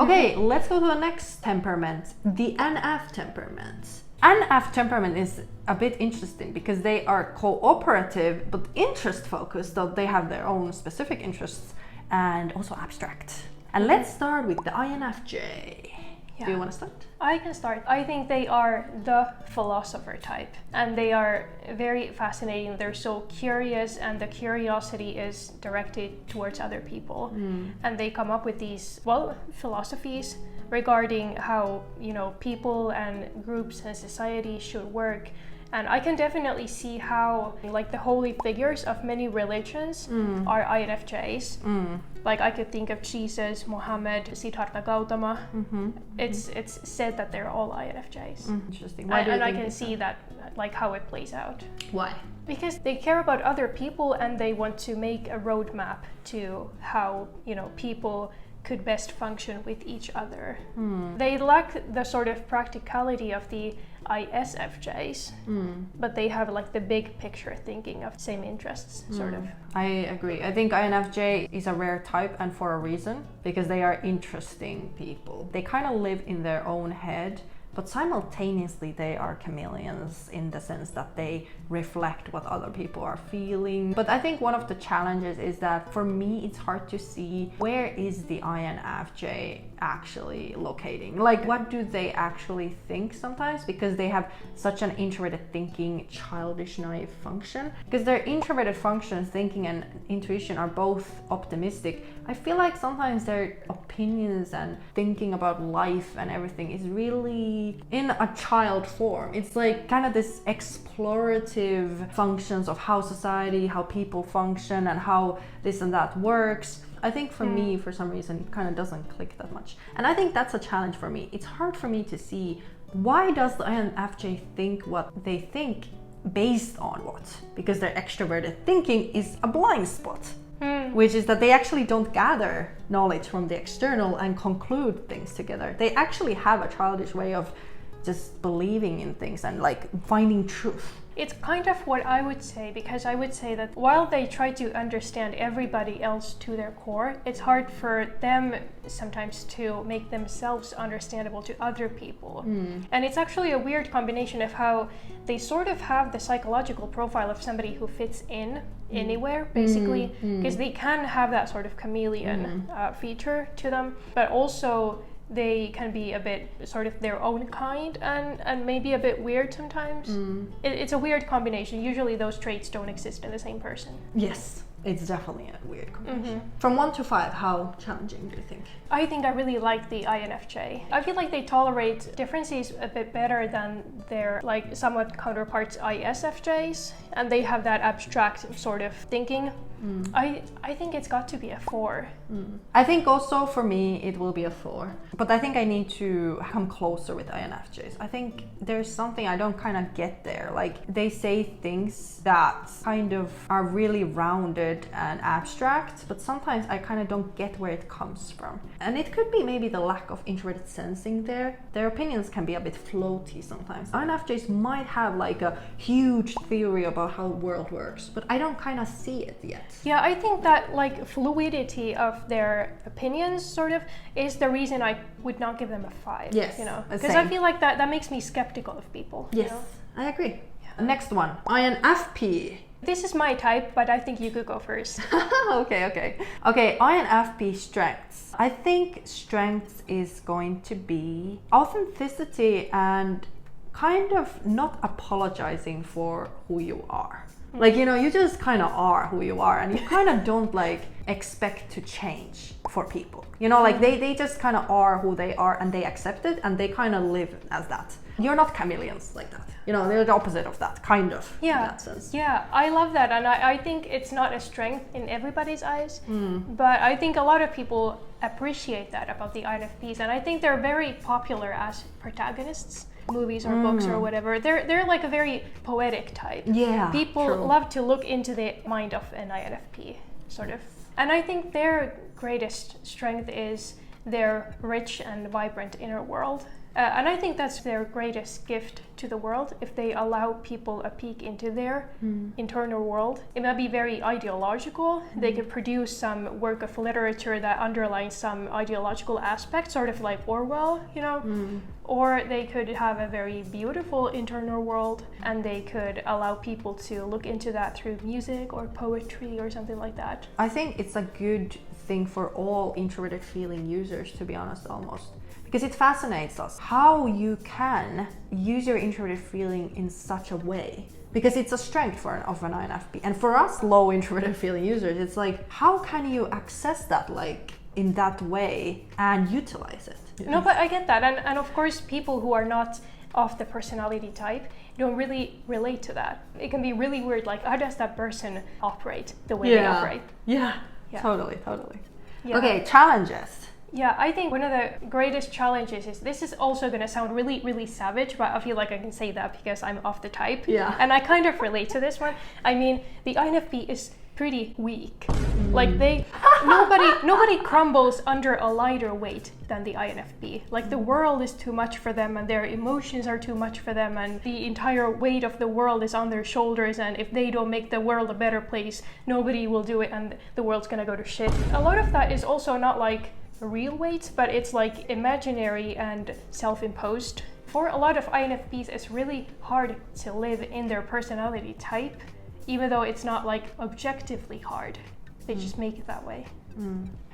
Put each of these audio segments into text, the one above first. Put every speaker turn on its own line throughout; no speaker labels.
Okay, let's go to the next temperament, the NF temperament. NF temperament is a bit interesting because they are cooperative but interest focused, so they have their own specific interests and also abstract. And let's start with the INFJ.
Yeah.
Do you want to start?
I can start. I think they are the philosopher type, and they are very fascinating. They're so curious, and the curiosity is directed towards other people. And they come up with these, philosophies regarding how, people and groups and society should work. And I can definitely see how, the holy figures of many religions are INFJs. Like, I could think of Jesus, Muhammad, Siddhartha Gautama. It's said that they're all INFJs.
Interesting.
And I can see that, how it plays out.
Why?
Because they care about other people and they want to make a roadmap to how, people could best function with each other. They lack the sort of practicality of the ISFJs, but they have the big picture thinking of same interests, sort of.
I agree. I think INFJ is a rare type, and for a reason, because they are interesting people. They kind of live in their own head, but simultaneously they are chameleons in the sense that they reflect what other people are feeling. But I think one of the challenges is that for me it's hard to see where is the INFJ actually locating. What do they actually think sometimes, because they have such an introverted thinking, childish, naive function. Because their introverted functions, thinking and intuition, are both optimistic. I feel like sometimes their opinions and thinking about life and everything is really in a child form. It's kind of this explorative functions of how society, how people function, and how this and that works. I think for me, for some reason, it kind of doesn't click that much. And I think that's a challenge for me. It's hard for me to see, why does the INFJ think what they think based on what? Because their extroverted thinking is a blind spot, which is that they actually don't gather knowledge from the external and conclude things together. They actually have a childish way of just believing in things and finding truth.
It's kind of what I would say, because I would say that while they try to understand everybody else to their core, it's hard for them sometimes to make themselves understandable to other people. And it's actually a weird combination of how they sort of have the psychological profile of somebody who fits in anywhere, basically, because they can have that sort of chameleon feature to them, but also they can be a bit sort of their own kind and maybe a bit weird sometimes. It's a weird combination. Usually those traits don't exist in the same person.
Yes, it's definitely a weird combination. From 1 to 5, how challenging do you think?
I think I really like the INFJ. I feel like they tolerate differences a bit better than their somewhat counterparts ISFJs, and they have that abstract sort of thinking. I think it's got to be a 4.
I think also for me it will be a 4, but I think I need to come closer with INFJs. I think there's something I don't kind of get there. They say things that kind of are really rounded and abstract, but sometimes I kind of don't get where it comes from. And it could be maybe the lack of introverted sensing there. Their opinions can be a bit floaty sometimes. INFJs might have a huge theory about how the world works, but I don't kind of see it yet.
Yeah, I think that fluidity of their opinions sort of is the reason I would not give them a 5.
Yes,
because I feel like that makes me skeptical of people.
Yes, I agree. Yeah. Next one, INFP.
This is my type, but I think you could go first.
Okay, INFP strengths. I think strengths is going to be authenticity and kind of not apologizing for who you are. You just kind of are who you are, and you kind of don't expect to change for people. They just kind of are who they are, and they accept it, and they kind of live as that. You're not chameleons like that. They're the opposite of that, kind of, in that sense.
Yeah, I love that, and I think it's not a strength in everybody's eyes, but I think a lot of people appreciate that about the INFPs, and I think they're very popular as protagonists. Movies or books or whatever, they're a very poetic type.
Yeah,
people love to look into the mind of an INFP, sort of. And I think their greatest strength is their rich and vibrant inner world. And I think that's their greatest gift to the world, if they allow people a peek into their internal world. It might be very ideological. They could produce some work of literature that underlines some ideological aspect, sort of like Orwell, you know? Or they could have a very beautiful internal world, and they could allow people to look into that through music or poetry or something like that.
I think it's a good thing for all introverted feeling users, to be honest, almost. Because it fascinates us how you can use your introverted feeling in such a way. Because it's a strength of an INFP. And for us low introverted feeling users, it's like, how can you access that like in that way and utilize it?
No, but I get that. And of course, people who are not of the personality type don't really relate to that. It can be really weird, like, how does that person operate the way they operate?
Yeah, totally.
Yeah.
Okay, challenges.
Yeah, I think one of the greatest challenges is, this is also going to sound really, really savage, but I feel like I can say that because I'm of the type.
Yeah.
And I kind of relate to this one. I mean, the INFP is pretty weak. Like nobody crumbles under a lighter weight than the INFP. Like the world is too much for them, and their emotions are too much for them, and the entire weight of the world is on their shoulders, and if they don't make the world a better place, nobody will do it, and the world's gonna go to shit. A lot of that is also not like real weight, but it's like imaginary and self-imposed. For a lot of INFPs, it's really hard to live in their personality type, even though it's not like objectively hard. They just make it that way.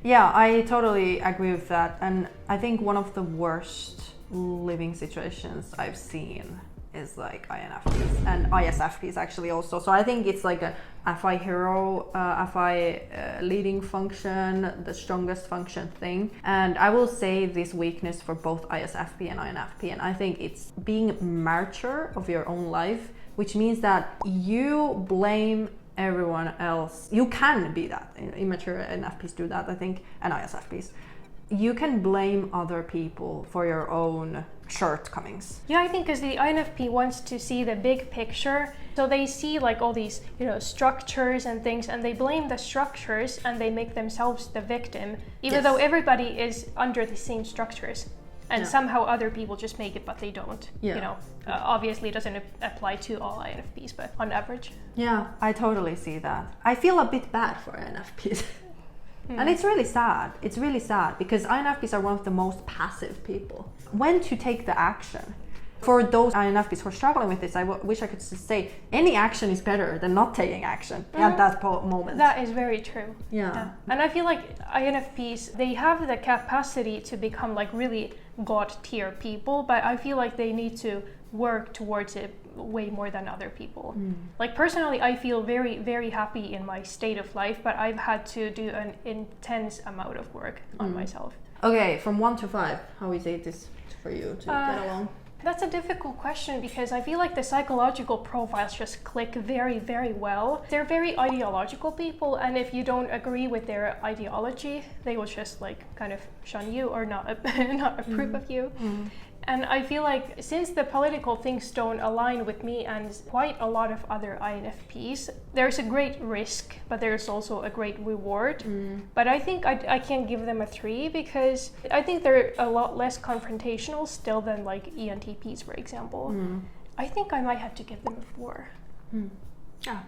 Yeah, I totally agree with that. And I think one of the worst living situations I've seen is like INFPs and ISFPs actually also. So I think it's like a FI hero, FI leading function, the strongest function thing. And I will say this weakness for both ISFP and INFP. And I think it's being martyr of your own life, which means that you blame everyone else. You can be that. Immature NFPs do that, I think, and ISFPs. You can blame other people for your own shortcomings.
Yeah, I think because the INFP wants to see the big picture. So they see like all these, structures and things, and they blame the structures and they make themselves the victim, even though everybody is under the same structures. And somehow other people just make it, but they don't. Obviously it doesn't apply to all INFPs, but on average.
Yeah, I totally see that. I feel a bit bad for INFPs. And it's really sad. It's really sad because INFPs are one of the most passive people. When to take the action. For those INFPs who are struggling with this, I wish I could just say any action is better than not taking action at that moment.
That is very true.
Yeah.
And I feel like INFPs, they have the capacity to become like really God tier people, but I feel like they need to work towards it way more than other people. Like personally, I feel very, very happy in my state of life, but I've had to do an intense amount of work on myself.
Okay, from 1 to 5, how easy it is for you to get along?
That's a difficult question because I feel like the psychological profiles just click very, very well. They're very ideological people, and if you don't agree with their ideology, they will just like kind of shun you or not approve of you. And I feel like since the political things don't align with me and quite a lot of other INFPs, there's a great risk, but there's also a great reward. But I think I can't give them a 3 because I think they're a lot less confrontational still than like ENTPs, for example. I think I might have to give them a 4.
Yeah,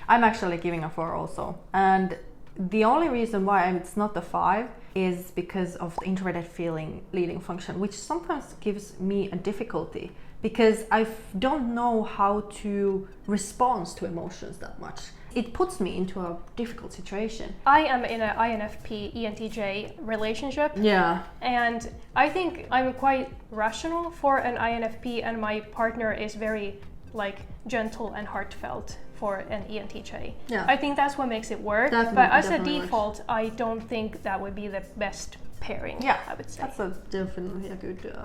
I'm actually giving a 4 also. And the only reason why it's not the 5 is because of the introverted feeling leading function, which sometimes gives me a difficulty because I don't know how to respond to emotions that much. It puts me into a difficult situation.
I am in an INFP ENTJ relationship.
Yeah.
And I think I'm quite rational for an INFP, and my partner is very like gentle and heartfelt for an ENTJ.
Yeah.
I think that's what makes it work.
That
but as a
definitely
default, works. I don't think that would be the best pairing.
Yeah,
I would say.
That's definitely a good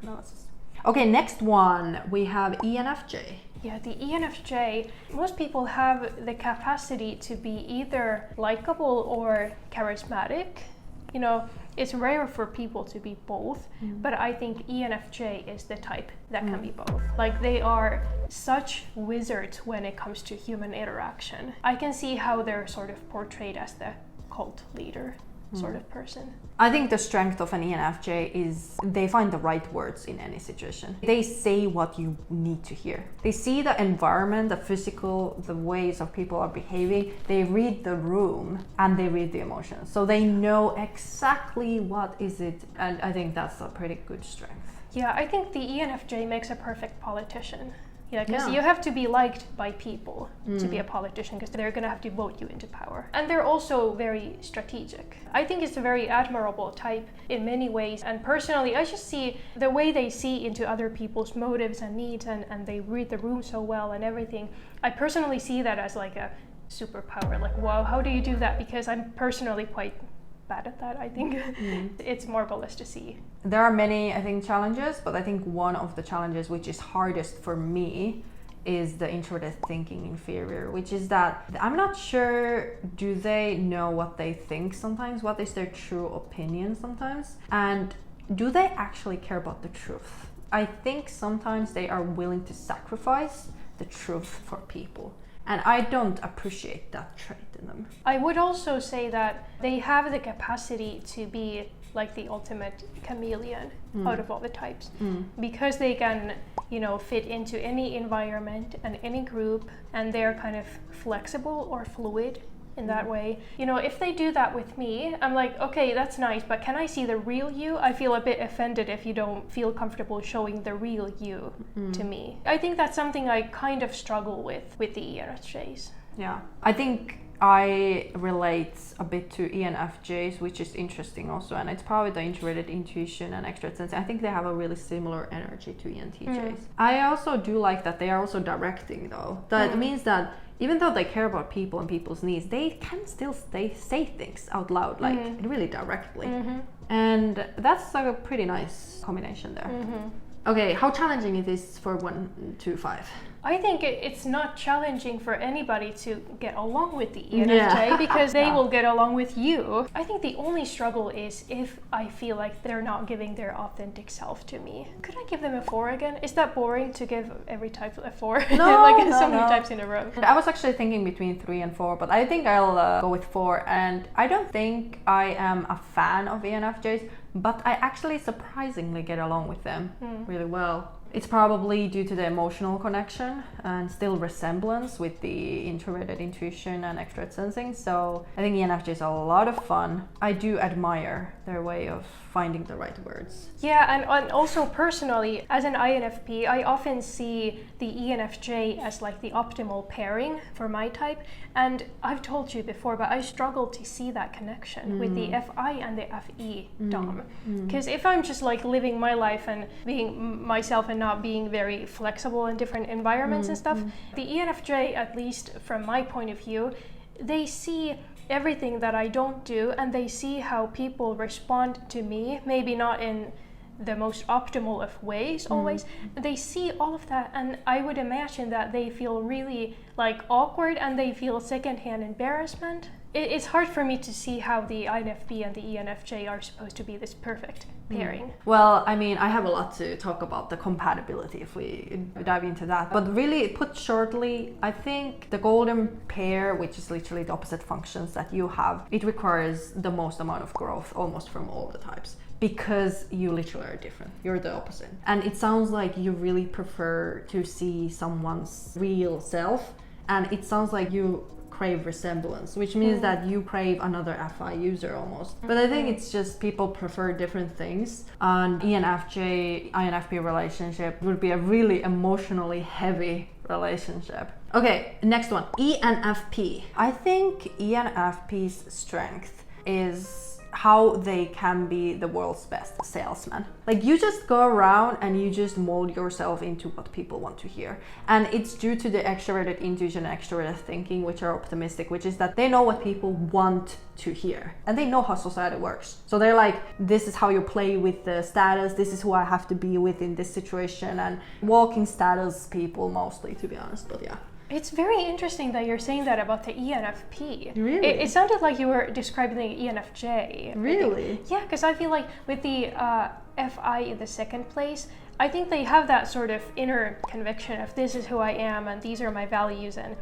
analysis. Okay, next one we have ENFJ.
Yeah, the ENFJ, most people have the capacity to be either likable or charismatic. It's rare for people to be both, but I think ENFJ is the type that can be both. Like they are such wizards when it comes to human interaction. I can see how they're sort of portrayed as the cult leader. sort of person.
I think the strength of an ENFJ is they find the right words in any situation. They say what you need to hear. They see the environment, the physical, the ways of people are behaving. They read the room and they read the emotions. So they know exactly what is it. And I think that's a pretty good strength.
Yeah, I think the ENFJ makes a perfect politician. Yeah, because
Yeah.
you have to be liked by people to be a politician, because they're going to have to vote you into power. And they're also very strategic. I think it's a very admirable type in many ways. And personally, I just see the way they see into other people's motives and needs, and they read the room so well and everything. I personally see that as like a superpower. Like, wow, how do you do that? Because I'm personally quite bad at that, I think. It's marvelous to see.
There are many, I think, challenges, but I think one of the challenges which is hardest for me is the introverted thinking inferior, which is that I'm not sure, do they know what they think sometimes? What is their true opinion sometimes? And do they actually care about the truth? I think sometimes they are willing to sacrifice the truth for people. And I don't appreciate that trait in them.
I would also say that they have the capacity to be like the ultimate chameleon out of all the types, because they can, fit into any environment and any group, and they're kind of flexible or fluid in that way. If they do that with me, I'm like, okay, that's nice, but can I see the real you? I feel a bit offended if you don't feel comfortable showing the real you to me. I think that's something I kind of struggle with the ENFJs.
Yeah, I think I relate a bit to ENFJs, which is interesting also, and it's probably the introverted intuition and extra sensing. I think they have a really similar energy to ENTJs. I also do like that they are also directing, though. That means that even though they care about people and people's needs, they can still say things out loud, like really directly. And that's like a pretty nice combination there. Okay, how challenging it is for 1 to 5?
I think it's not challenging for anybody to get along with the ENFJ because they will get along with you. I think the only struggle is if I feel like they're not giving their authentic self to me. Could I give them a 4 again? Is that boring to give every type a 4?
No,
so many types in a row.
I was actually thinking between 3 and 4, but I think I'll go with 4. And I don't think I am a fan of ENFJs, but I actually surprisingly get along with them really well. It's probably due to the emotional connection and still resemblance with the introverted intuition and extra sensing. So I think ENFJ is a lot of fun. I do admire their way of finding the right words.
Yeah, and also personally, as an INFP, I often see the ENFJ as like the optimal pairing for my type. And I've told you before, but I struggle to see that connection with the FI and the FE Dom. Because if I'm just like living my life and being myself and not being very flexible in different environments and stuff, the ENFJ, at least from my point of view, they see everything that I don't do, and they see how people respond to me, maybe not in the most optimal of ways always. They see all of that, and I would imagine that they feel really like awkward and they feel secondhand embarrassment. It's hard for me to see how the INFP and the ENFJ are supposed to be this perfect pairing.
Well, I mean, I have a lot to talk about the compatibility if we dive into that. But really, put shortly, I think the golden pair, which is literally the opposite functions that you have, it requires the most amount of growth almost from all the types. Because you literally are different. You're the opposite. And it sounds like you really prefer to see someone's real self. And it sounds like you crave resemblance, which means that you crave another FI user almost. But I think it's just people prefer different things. And ENFJ, INFP relationship would be a really emotionally heavy relationship. Okay, next one, ENFP. I think ENFP's strength is how they can be the world's best salesman. Like, you just go around and you just mold yourself into what people want to hear. And it's due to the extroverted intuition and extroverted thinking, which are optimistic, which is that they know what people want to hear. And they know how society works. So they're like, this is how you play with the status, this is who I have to be with in this situation. And walking status people mostly, to be honest, but yeah.
It's very interesting that you're saying that about the ENFP.
Really?
It sounded like you were describing the ENFJ.
Really?
Yeah, because I feel like with the FI in the second place, I think they have that sort of inner conviction of this is who I am and these are my values, and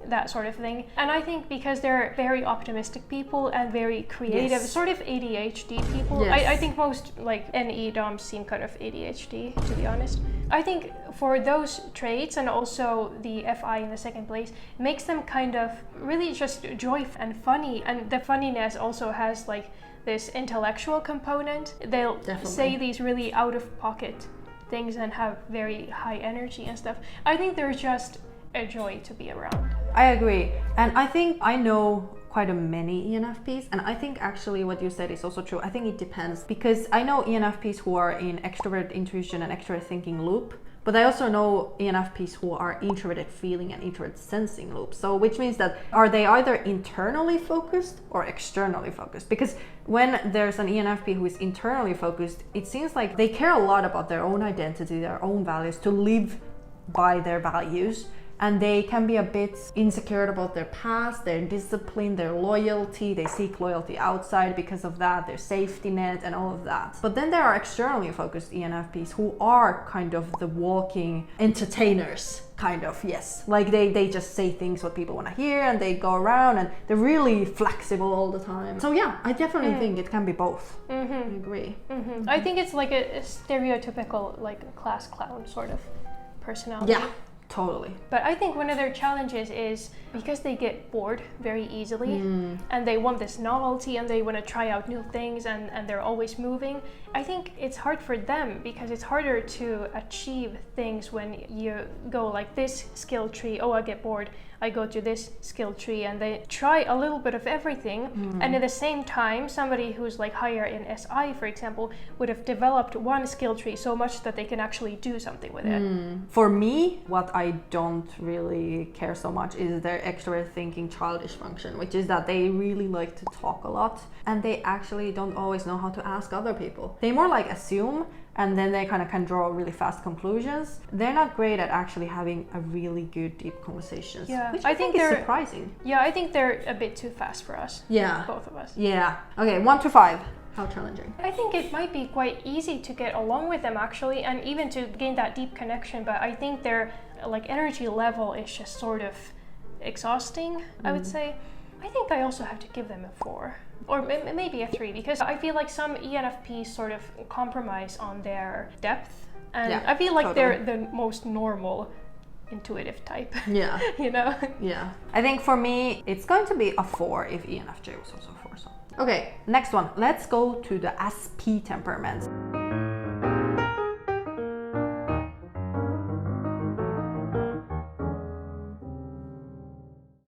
that sort of thing. And I think because they're very optimistic people and very creative, sort of ADHD people.
Yes.
I think most like NE DOMs seem kind of ADHD, to be honest. I think for those traits and also the FI in the second place makes them kind of really just joyful and funny. And the funniness also has like this intellectual component. They'll say these really out of pocket things and have very high energy and stuff. I think they're just a joy to be around.
I agree. And I think I know quite a many ENFPs, and I think actually what you said is also true. I think it depends, because I know ENFPs who are in extrovert intuition and extrovert thinking loop, but I also know ENFPs who are introverted feeling and introverted sensing loop. So which means that are they either internally focused or externally focused? Because when there's an ENFP who is internally focused, it seems like they care a lot about their own identity, their own values, to live by their values. And they can be a bit insecure about their past, their discipline, their loyalty. They seek loyalty outside because of that, their safety net and all of that. But then there are externally focused ENFPs who are kind of the walking entertainers, kind of, yes. Like they just say things what people want to hear, and they go around and they're really flexible all the time. So yeah, I definitely think it can be both. I agree.
I think it's like a stereotypical like class clown sort of personality.
Yeah. Totally.
But I think one of their challenges is because they get bored very easily and they want this novelty and they want to try out new things and they're always moving. I think it's hard for them because it's harder to achieve things when you go like this skill tree, oh I get bored, I go to this skill tree, and they try a little bit of everything. And at the same time, somebody who's like higher in SI, for example, would have developed one skill tree so much that they can actually do something with it.
For me, what I don't really care so much is their extrovert thinking childish function, which is that they really like to talk a lot and they actually don't always know how to ask other people. They more like assume, and then they kind of can draw really fast conclusions. They're not great at actually having a really good deep conversations, which I think is surprising.
Yeah, I think they're a bit too fast for us.
Yeah.
Both of us.
Yeah. Okay, 1 to 5. How challenging?
I think it might be quite easy to get along with them actually, and even to gain that deep connection, but I think their like energy level is just sort of exhausting, I would say. I think I also have to give them a 4. Or maybe a 3, because I feel like some ENFPs sort of compromise on their depth, and I feel like they're the most normal intuitive type. Yeah. You know?
Yeah. I think for me, it's going to be a 4 if ENFJ was also 4. So. Okay, next one. Let's go to the SP temperament.